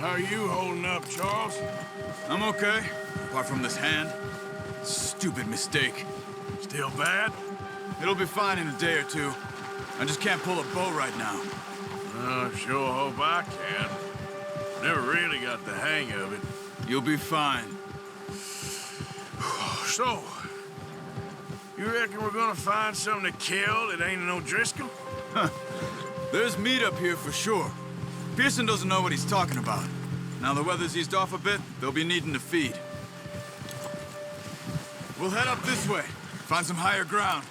How are you holding up, Charles? I'm okay, apart from this hand. Stupid mistake. Still bad? It'll be fine in a day or two. I just can't pull a bow right now. Sure hope I can. Never really got the hang of it. You'll be fine. So, you reckon we're gonna find something to kill that ain't an O'Driscoll? There's meat up here for sure. Pearson doesn't know what he's talking about. Now the weather's eased off a bit, they'll be needing to feed. We'll head up this way, find some higher ground.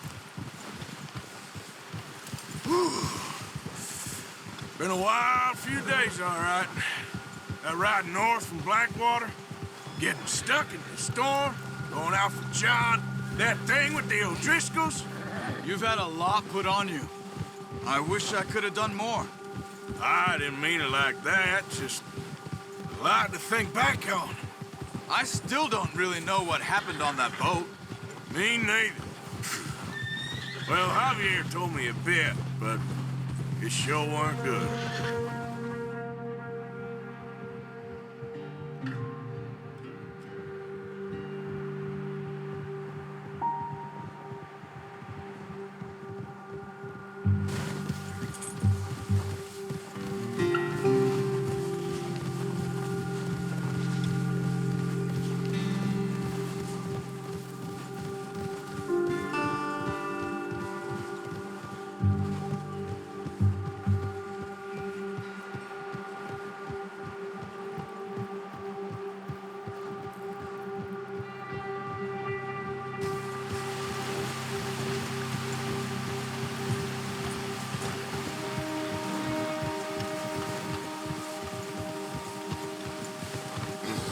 Been a wild few days, all right. That ride north from Blackwater, getting stuck in the storm, going out for John, that thing with the O'Driscolls. You've had a lot put on you. I wish I could have done more. I didn't mean it like that, just a lot to think back on. I still don't really know what happened on that boat. Me neither. Well, Javier told me a bit, but it sure weren't good.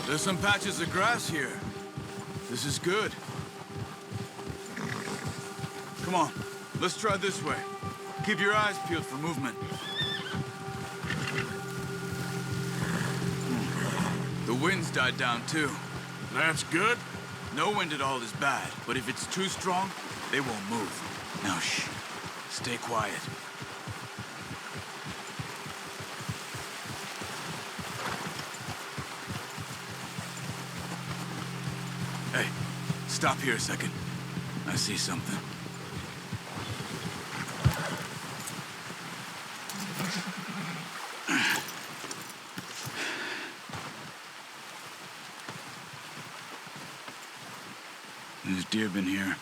There's some patches of grass here. This is good. Come on, let's try this way. Keep your eyes peeled for movement. The wind's died down too. That's good. No wind at all is bad, but if it's too strong, they won't move. Now shh, stay quiet. Hey, stop here a second. I see something. There's deer been here.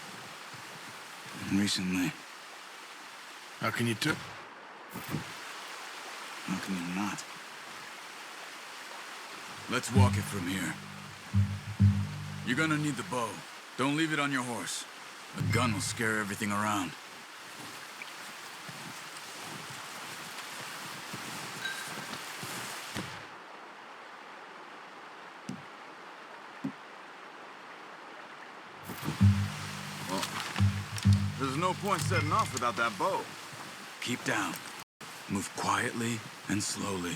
Recently. How can you tell? How can you not? Let's walk it from here. You're gonna need the bow. Don't leave it on your horse. A gun will scare everything around. Well, there's no point setting off without that bow. Keep down. Move quietly and slowly.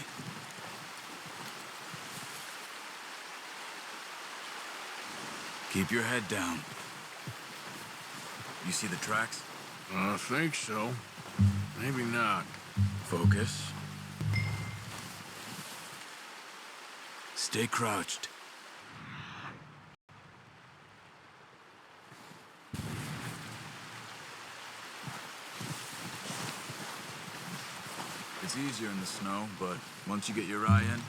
Keep your head down. You see the tracks? I think so. Maybe not. Focus. Stay crouched. It's easier in the snow, but once you get your eye in,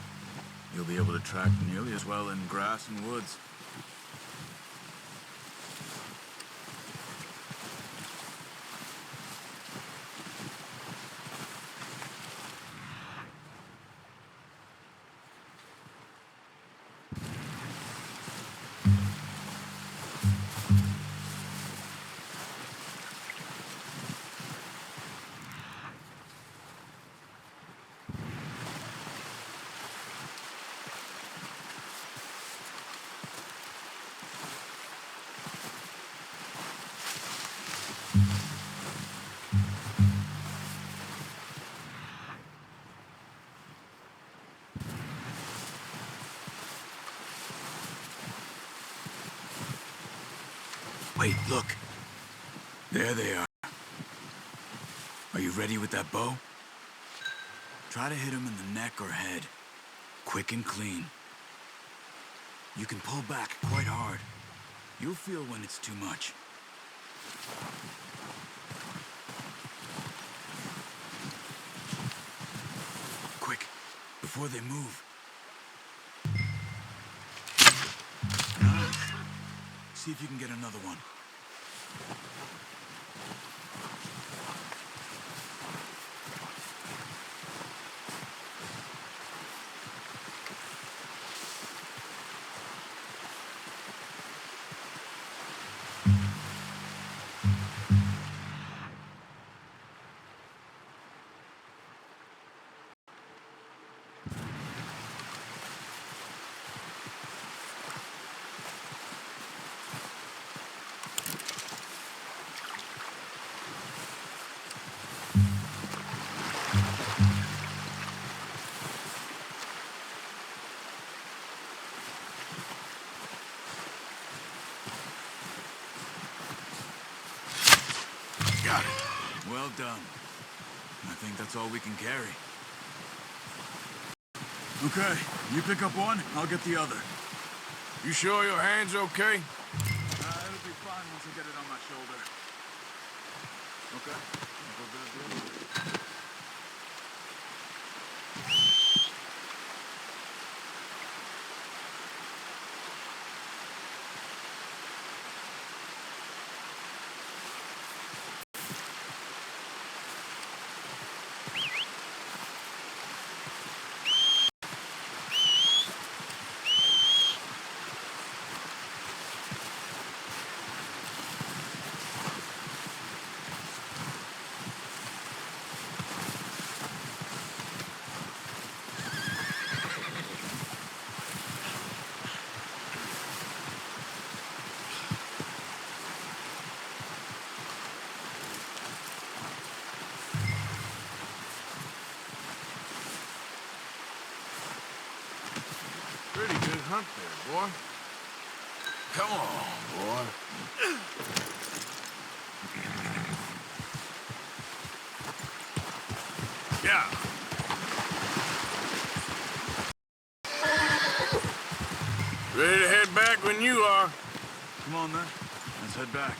you'll be able to track nearly as well in grass and woods. Wait, look. There they are. Are you ready with that bow? Try to hit him in the neck or head. quick and clean. You can pull back quite hard. You'll feel when it's too much. Quick, before they move. Nice. See if you can get another one. Got it. Well done. I think that's all we can carry. Okay, you pick up one, I'll get the other. You sure your hand's okay? It'll be fine once I get it on my shoulder. Okay, I'll go grab the other one. Pretty good hunt there, boy. Come on, boy. Yeah. Ready to head back when you are. Come on, then. Let's head back.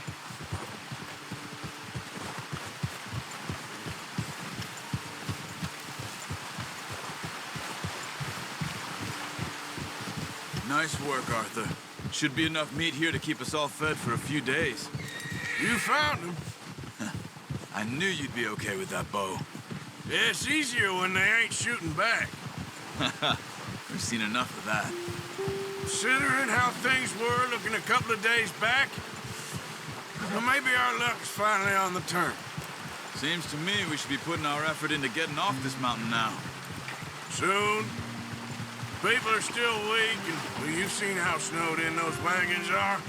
Nice work, Arthur. Should be enough meat here to keep us all fed for a few days. You found him. I knew you'd be okay with that bow. Yeah, it's easier when they ain't shooting back. We've seen enough of that. Considering how things were looking a couple of days back, well, maybe our luck's finally on the turn. Seems to me we should be putting our effort into getting off this mountain now. Soon. People are still weak, and well, you've seen how snowed in those wagons are.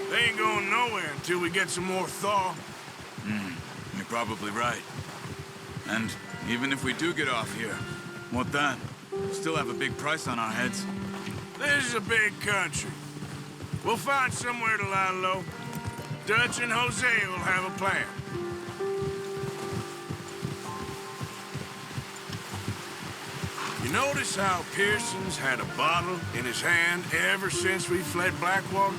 They ain't going nowhere until we get some more thaw. You're probably right. And even if we do get off here, what then? We'll still have a big price on our heads. This is a big country. We'll find somewhere to lie low. Dutch and Jose will have a plan. You notice how Pearson's had a bottle in his hand ever since we fled Blackwater?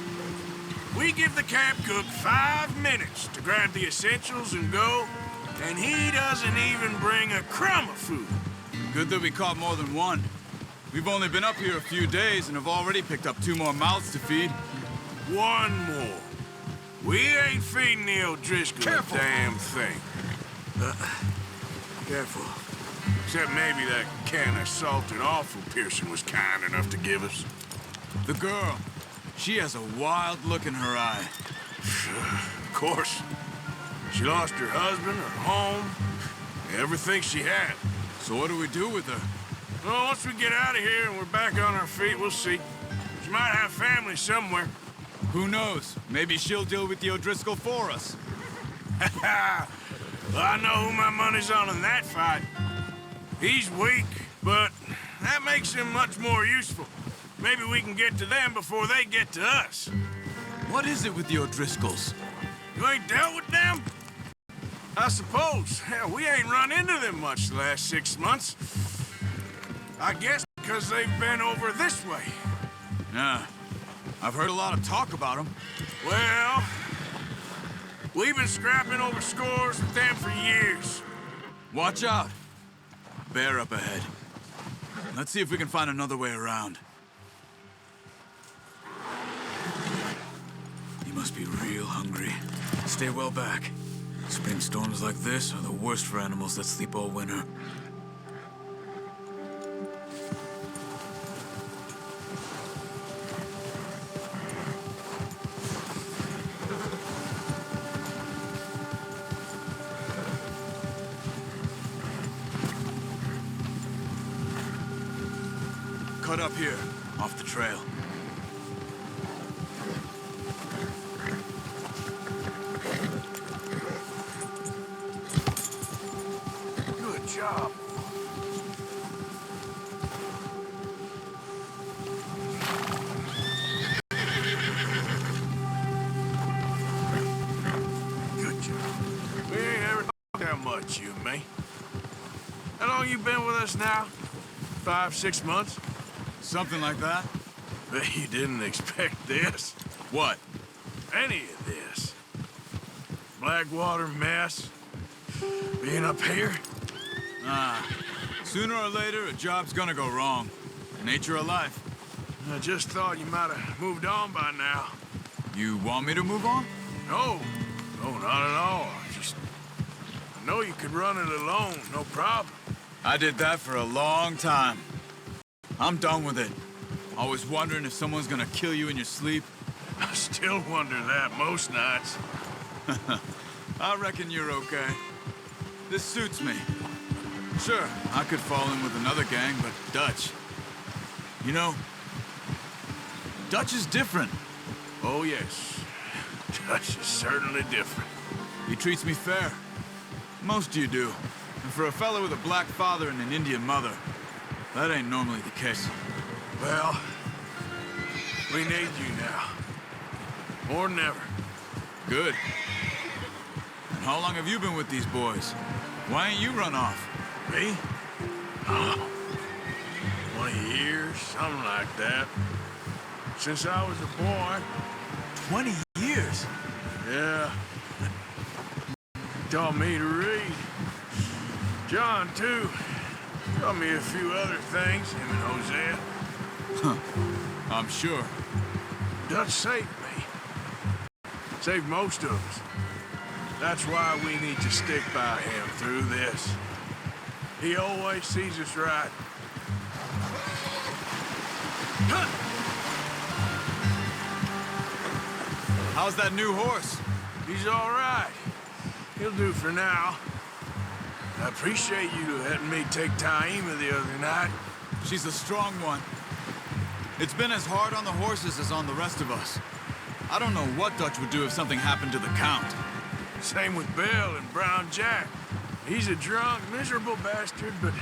We give the camp cook 5 minutes to grab the essentials and go, and he doesn't even bring a crumb of food. Good that we caught more than one. We've only been up here a few days and have already picked up 2 more mouths to feed. One more. We ain't feeding the O'Driscoll a damn thing. Careful. Except maybe that can of salted offal Pearson was kind enough to give us. The girl. She has a wild look in her eye. Of course. She lost her husband, her home, everything she had. So what do we do with her? Well, once we get out of here and we're back on our feet, we'll see. She might have family somewhere. Who knows? Maybe she'll deal with the O'Driscoll for us. Well, I know who my money's on in that fight. He's weak, but that makes him much more useful. Maybe we can get to them before they get to us. What is it with the O'Driscolls? You ain't dealt with them? I suppose. Hell, we ain't run into them much the last 6 months. I guess because they've been over this way. Yeah, I've heard a lot of talk about them. Well, we've been scrapping over scores with them for years. Watch out. Bear up ahead. Let's see if we can find another way around. You must be real hungry. Stay well back. Spring storms like this are the worst for animals that sleep all winter. Cut up here, off the trail. Good job. Good job. We ain't ever talked that much, you and me. How long you been with us now? 5, 6 months? Something like that? Bet you didn't expect this. What? Any of this. Blackwater mess. Being up here. Sooner or later, a job's gonna go wrong. Nature of life. I just thought you might have moved on by now. You want me to move on? No, not at all. I know you could run it alone, no problem. I did that for a long time. I'm done with it. Always wondering if someone's gonna kill you in your sleep. I still wonder that most nights. I reckon you're okay. This suits me. Sure, I could fall in with another gang, but Dutch... You know, Dutch is different. Oh, yes. Dutch is certainly different. He treats me fair. Most of you do. And for a fella with a black father and an Indian mother, that ain't normally the case. Well, we need you now. More than ever. Good. And how long have you been with these boys? Why ain't you run off? Me? Oh, 20 years, something like that. Since I was a boy. 20 years? Yeah. Taught me to read. John, too. Taught me a few other things, him and Hosea. Huh. I'm sure. Dutch saved me. Saved most of us. That's why we need to stick by him through this. He always sees us right. How's that new horse? He's all right. He'll do for now. I appreciate you letting me take Taima the other night. She's a strong one. It's been as hard on the horses as on the rest of us. I don't know what Dutch would do if something happened to the Count. Same with Bill and Brown Jack. He's a drunk, miserable bastard, but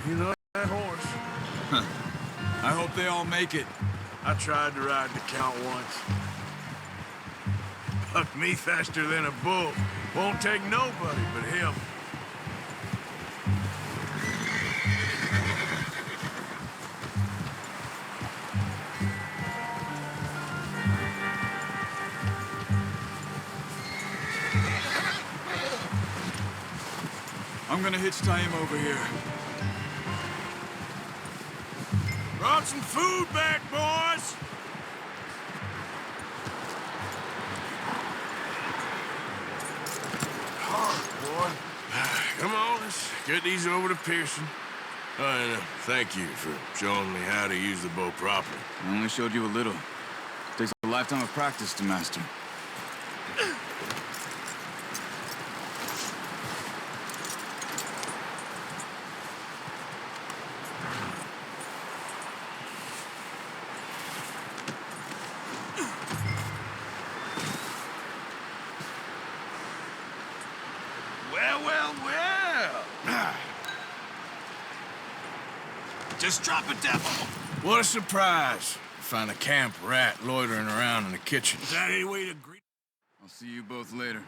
he loves that horse. I hope they all make it. I tried to ride the Count once. Bucked me faster than a bull. Won't take nobody but him. I'm gonna hitch Taima over here. Brought some food back, boys! Hard, boy. Come on, let's get these over to Pearson. And thank you for showing me how to use the bow properly. I only showed you a little. Takes a lifetime of practice to master. Well. Just drop it, devil. What a surprise. Find a camp rat loitering around in the kitchen. Is that any way to greet? I'll see you both later.